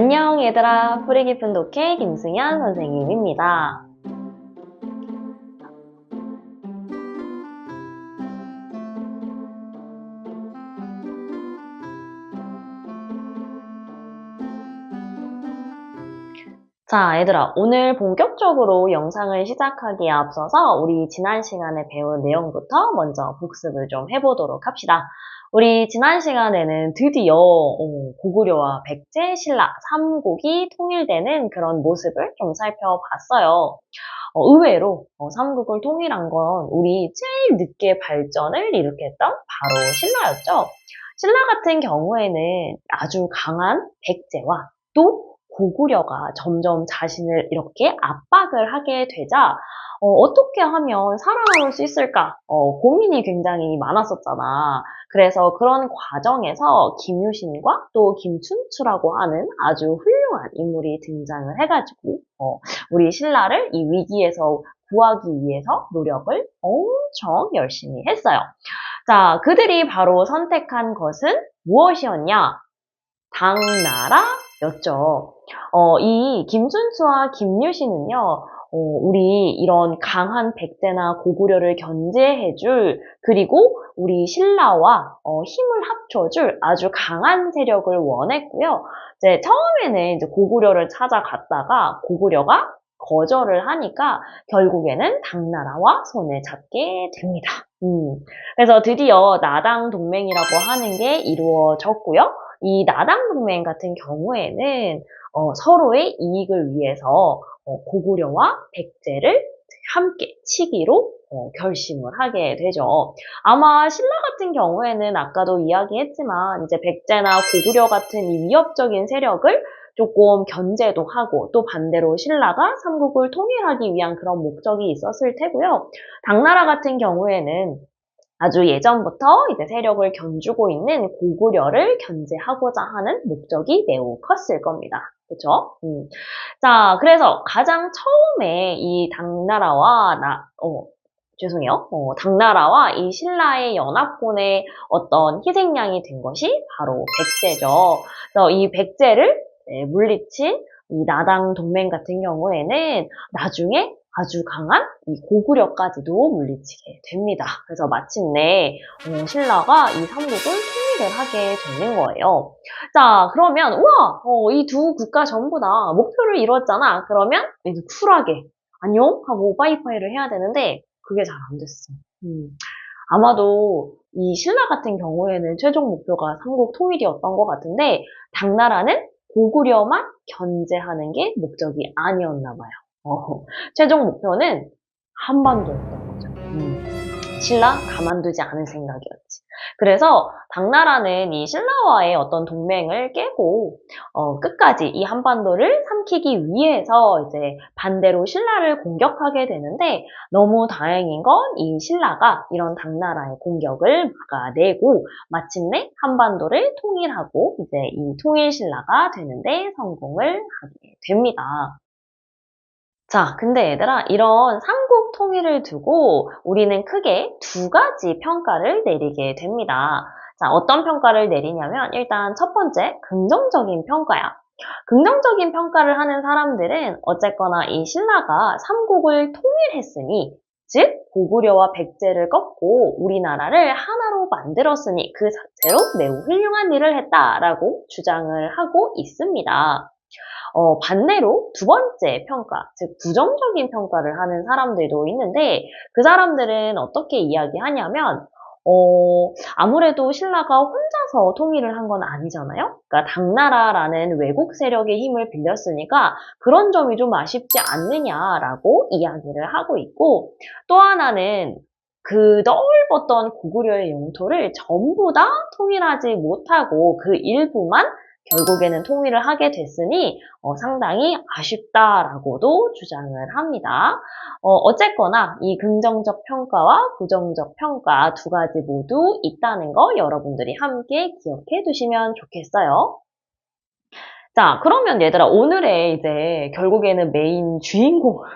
안녕 얘들아, 뿌리 깊은 독해 김승현 선생님입니다. 자, 얘들아, 오늘 본격적으로 영상을 시작하기에 앞서서 우리 지난 시간에 배운 내용부터 먼저 복습을 좀 해보도록 합시다. 우리 지난 시간에는 드디어 고구려와 백제, 신라 3국이 통일되는 그런 모습을 좀 살펴봤어요. 의외로 삼국을 통일한 건 우리 제일 늦게 발전을 일으켰던 바로 신라였죠. 신라 같은 경우에는 아주 강한 백제와 또 고구려가 점점 자신을 이렇게 압박을 하게 되자 어떻게 하면 살아남을 수 있을까? 고민이 굉장히 많았었잖아. 그래서 그런 과정에서 김유신과 또 김춘추라고 하는 아주 훌륭한 인물이 등장을 해가지고 우리 신라를 이 위기에서 구하기 위해서 노력을 엄청 열심히 했어요. 자, 그들이 바로 선택한 것은 무엇이었냐? 당나라였죠. 이 김순추와 김유신은요, 우리 이런 강한 백제나 고구려를 견제해줄, 그리고 우리 신라와 힘을 합쳐줄 아주 강한 세력을 원했고요. 이제 처음에는 이제 고구려를 찾아갔다가 고구려가 거절을 하니까 결국에는 당나라와 손을 잡게 됩니다. 그래서 드디어 나당 동맹이라고 하는 게 이루어졌고요. 이 나당 동맹 같은 경우에는 서로의 이익을 위해서 고구려와 백제를 함께 치기로 결심을 하게 되죠. 아마 신라 같은 경우에는 아까도 이야기했지만 이제 백제나 고구려 같은 이 위협적인 세력을 조금 견제도 하고 또 반대로 신라가 삼국을 통일하기 위한 그런 목적이 있었을 테고요. 당나라 같은 경우에는 아주 예전부터 이제 세력을 견주고 있는 고구려를 견제하고자 하는 목적이 매우 컸을 겁니다. 그렇죠? 자, 그래서 가장 처음에 이 당나라와 이 신라의 연합군의 어떤 희생양이 된 것이 바로 백제죠. 그래서 이 백제를 물리친 이 나당 동맹 같은 경우에는 나중에 아주 강한 이 고구려까지도 물리치게 됩니다. 그래서 마침내 신라가 이 삼국을 통일을 하게 되는 거예요. 자, 그러면 우와, 이 두 국가 전부 다 목표를 이뤘잖아. 그러면 이제 쿨하게 안녕 하고 빠이빠이를 해야 되는데 그게 잘 안 됐어. 아마도 이 신라 같은 경우에는 최종 목표가 삼국 통일이었던 것 같은데 당나라는 고구려만 견제하는 게 목적이 아니었나 봐요. 최종 목표는 한반도였던 거죠. 신라 가만두지 않을 생각이었지. 그래서 당나라는 이 신라와의 어떤 동맹을 깨고 끝까지 이 한반도를 삼키기 위해서 이제 반대로 신라를 공격하게 되는데 너무 다행인 건 이 신라가 이런 당나라의 공격을 막아내고 마침내 한반도를 통일하고 이제 이 통일 신라가 되는데 성공을 하게 됩니다. 자, 근데 얘들아, 이런 삼국 통일을 두고 우리는 크게 두 가지 평가를 내리게 됩니다. 자, 어떤 평가를 내리냐면 일단 첫 번째, 긍정적인 평가야. 긍정적인 평가를 하는 사람들은 어쨌거나 이 신라가 삼국을 통일했으니, 즉 고구려와 백제를 꺾고 우리나라를 하나로 만들었으니 그 자체로 매우 훌륭한 일을 했다라고 주장을 하고 있습니다. 반대로 두 번째 평가, 즉 부정적인 평가를 하는 사람들도 있는데 그 사람들은 어떻게 이야기하냐면 아무래도 신라가 혼자서 통일을 한 건 아니잖아요. 그러니까 당나라라는 외국 세력의 힘을 빌렸으니까 그런 점이 좀 아쉽지 않느냐라고 이야기를 하고 있고 또 하나는 그 넓었던 고구려의 영토를 전부 다 통일하지 못하고 그 일부만 결국에는 통일을 하게 됐으니 상당히 아쉽다라고도 주장을 합니다. 어쨌거나 이 긍정적 평가와 부정적 평가 두 가지 모두 있다는 거 여러분들이 함께 기억해 두시면 좋겠어요. 자, 그러면 얘들아, 오늘의 이제 결국에는 메인 주인공은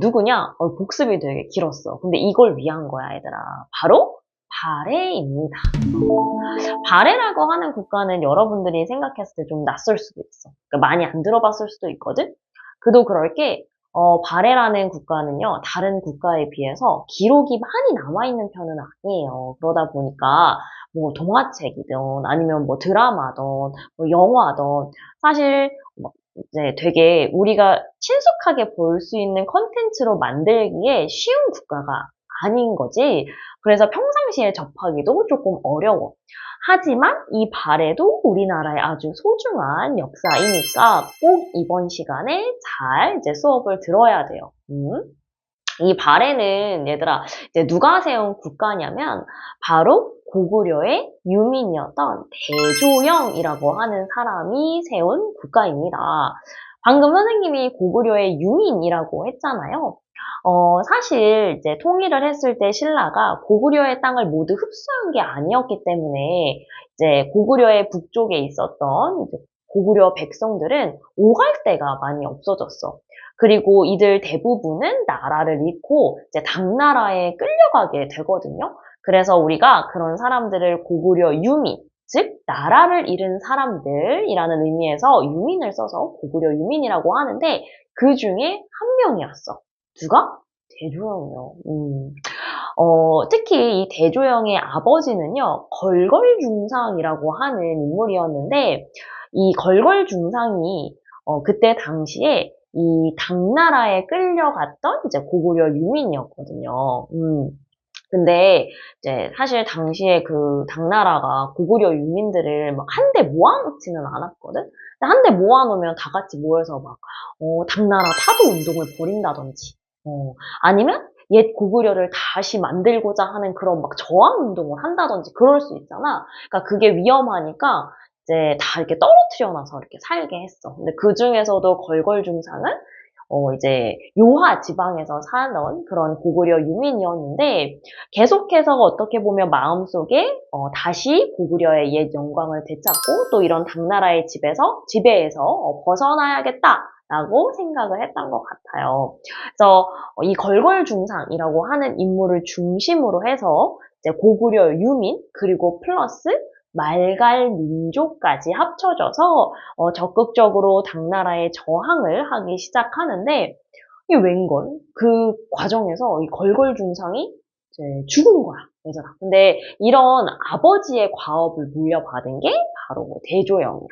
누구냐? 복습이 되게 길었어. 근데 이걸 위한 거야, 얘들아. 바로 발해입니다. 발해라고 하는 국가는 여러분들이 생각했을 때 좀 낯설 수도 있어. 그러니까 많이 안 들어봤을 수도 있거든? 그도 그럴 게, 발해라는 국가는요, 다른 국가에 비해서 기록이 많이 남아있는 편은 아니에요. 그러다 보니까, 뭐, 동화책이든, 아니면 뭐, 드라마든, 뭐, 영화든, 사실, 뭐 이제 되게 우리가 친숙하게 볼 수 있는 컨텐츠로 만들기에 쉬운 국가가 아닌 거지. 그래서 평상시에 접하기도 조금 어려워. 하지만 이 발해도 우리나라의 아주 소중한 역사이니까 꼭 이번 시간에 잘 이제 수업을 들어야 돼요. 이 발해는 얘들아 이제 누가 세운 국가냐면 바로 고구려의 유민이었던 대조영이라고 하는 사람이 세운 국가입니다. 방금 선생님이 고구려의 유민이라고 했잖아요. 사실 이제 통일을 했을 때 신라가 고구려의 땅을 모두 흡수한 게 아니었기 때문에 이제 고구려의 북쪽에 있었던 이제 고구려 백성들은 오갈 데가 많이 없어졌어. 그리고 이들 대부분은 나라를 잃고 이제 당나라에 끌려가게 되거든요. 그래서 우리가 그런 사람들을 고구려 유민, 즉 나라를 잃은 사람들이라는 의미에서 유민을 써서 고구려 유민이라고 하는데 그 중에 한 명이었어. 누가? 대조영이요. 특히 이 대조영의 아버지는요, 걸걸중상이라고 하는 인물이었는데, 이 걸걸중상이 그때 당시에 이 당나라에 끌려갔던 이제 고구려 유민이었거든요. 근데 이제 사실 당시에 그 당나라가 고구려 유민들을 막 한데 모아놓지는 않았거든? 한 대 모아놓으면 다 같이 모여서 막, 당나라 타도 운동을 벌인다든지, 아니면 옛 고구려를 다시 만들고자 하는 그런 막 저항 운동을 한다든지 그럴 수 있잖아. 그러니까 그게 위험하니까 이제 다 이렇게 떨어뜨려 놔서 이렇게 살게 했어. 근데 그 중에서도 걸걸중상은 이제 요하 지방에서 사는 그런 고구려 유민이었는데 계속해서 어떻게 보면 마음속에 다시 고구려의 옛 영광을 되찾고 또 이런 당나라의 지배에서 벗어나야겠다라고 생각을 했던 것 같아요. 그래서 이 걸걸중상이라고 하는 인물을 중심으로 해서 이제 고구려 유민 그리고 플러스 말갈 민족까지 합쳐져서 적극적으로 당나라에 저항을 하기 시작하는데 이게 웬걸? 그 과정에서 이 걸걸중상이 이제 죽은 거야, 얘들아. 근데 이런 아버지의 과업을 물려받은 게 바로 대조영이야.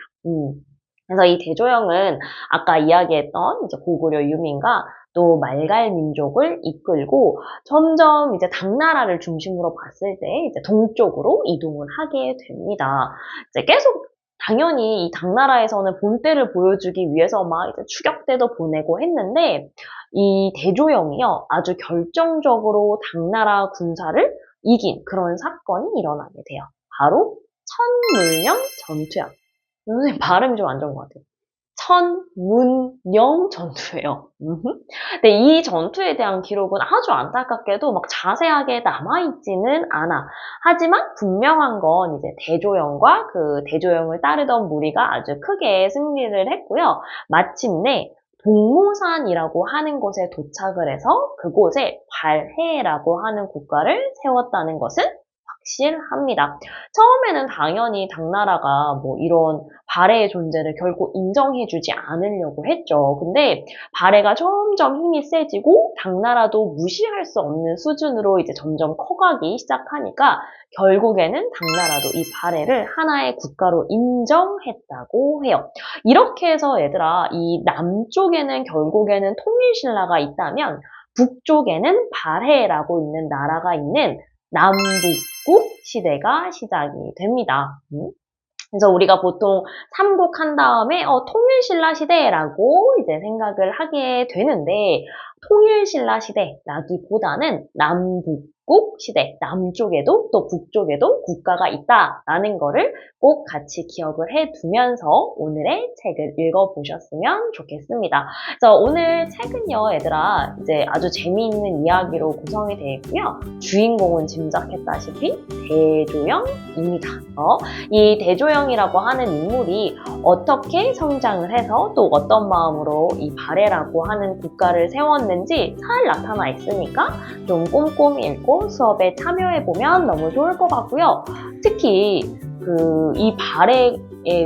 그래서 이 대조영은 아까 이야기했던 이제 고구려 유민과 또 말갈 민족을 이끌고 점점 이제 당나라를 중심으로 봤을 때 이제 동쪽으로 이동을 하게 됩니다. 이제 계속 당연히 이 당나라에서는 본때를 보여주기 위해서 막 이제 추격대도 보내고 했는데 이 대조영이요 아주 결정적으로 당나라 군사를 이긴 그런 사건이 일어나게 돼요. 바로 천문령 전투야. 선생님 발음이 좀 안 좋은 것 같아요. 천문령 전투예요. 근데 이 전투에 대한 기록은 아주 안타깝게도 막 자세하게 남아있지는 않아. 하지만 분명한 건 이제 대조영과 그 대조영을 따르던 무리가 아주 크게 승리를 했고요. 마침내 동모산이라고 하는 곳에 도착을 해서 그곳에 발해라고 하는 국가를 세웠다는 것은 확실합니다. 처음에는 당연히 당나라가 뭐 이런 발해의 존재를 결코 인정해주지 않으려고 했죠. 근데 발해가 점점 힘이 세지고 당나라도 무시할 수 없는 수준으로 이제 점점 커가기 시작하니까 결국에는 당나라도 이 발해를 하나의 국가로 인정했다고 해요. 이렇게 해서 얘들아 이 남쪽에는 결국에는 통일신라가 있다면 북쪽에는 발해라고 있는 나라가 있는 남북국 시대가 시작이 됩니다. 그래서 우리가 보통 삼국한 다음에 통일신라 시대라고 이제 생각을 하게 되는데 통일신라 시대라기보다는 남북국 시대, 남쪽에도 또 북쪽에도 국가가 있다라는 거를 꼭 같이 기억을 해두면서 오늘의 책을 읽어보셨으면 좋겠습니다. 그래서 오늘 책은요, 얘들아, 이제 아주 재미있는 이야기로 구성이 되어 있고요. 주인공은 짐작했다시피 대조영입니다. 이 대조영이라고 하는 인물이 어떻게 성장을 해서 또 어떤 마음으로 이 발해라고 하는 국가를 세웠는지 잘 나타나 있으니까 좀 꼼꼼히 읽고 보고 수업에 참여해보면 너무 좋을 것 같고요. 특히 이 발의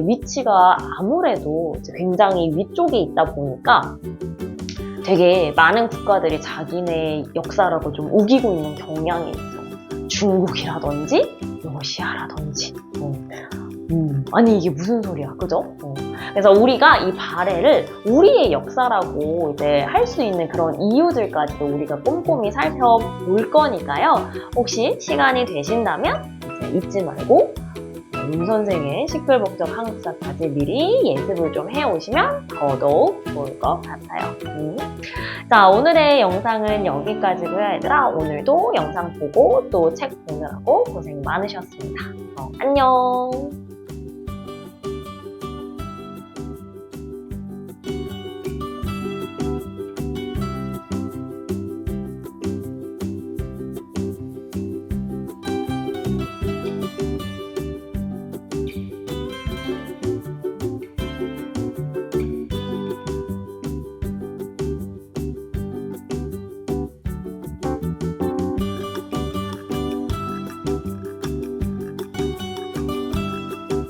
위치가 아무래도 굉장히 위쪽에 있다 보니까 되게 많은 국가들이 자기네 역사라고 좀 우기고 있는 경향이 있어. 중국이라든지 러시아라든지. 아니 이게 무슨 소리야, 그죠? 그래서 우리가 이 발해를 우리의 역사라고 이제 할 수 있는 그런 이유들까지도 우리가 꼼꼼히 살펴볼 거니까요. 혹시 시간이 되신다면 이제 잊지 말고 선생의 시끌벅적 한국사까지 미리 예습을 좀 해오시면 더더욱 좋을 것 같아요. 자, 오늘의 영상은 여기까지고요, 얘들아. 오늘도 영상 보고 또 책 보느라고 고생 많으셨습니다. 안녕!